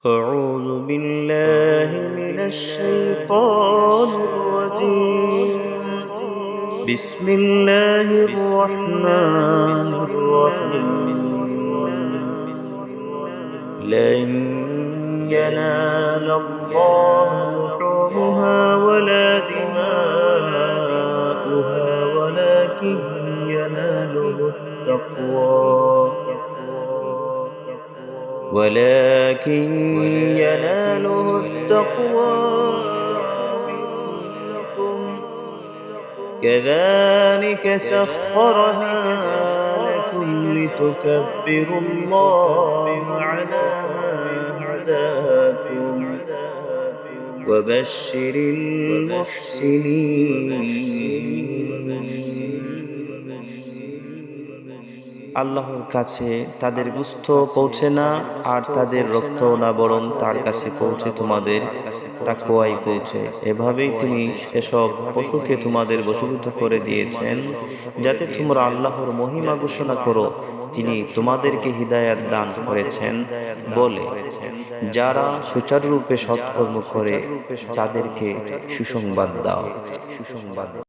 أعوذ بالله من الشيطان الرجيم. بسم الله الرحمن الرحيم. لن ينال الله لحومها ولا دماؤها ولكن يناله التقوى منكم. كذلك سخرها لكم لتكبروا الله على ما هداكم وبشر المحسنين। আল্লাহর কাছে তাদের গোশত পৌঁছে না, আর তাদের রক্ত না, বরং তার কাছে পৌঁছে তোমাদের তাকওয়াই পৌঁছে। এভাবেই তিনি এসব পশুকে তোমাদের বশীভূত করে দিয়েছেন, যাতে তোমরা আল্লাহর মহিমা ঘোষণা করো। তিনি তোমাদেরকে হিদায়াত দান করেছেন বলে যারা সুচারুরূপে সৎকর্ম করে তাদেরকে সুসংবাদ দাও।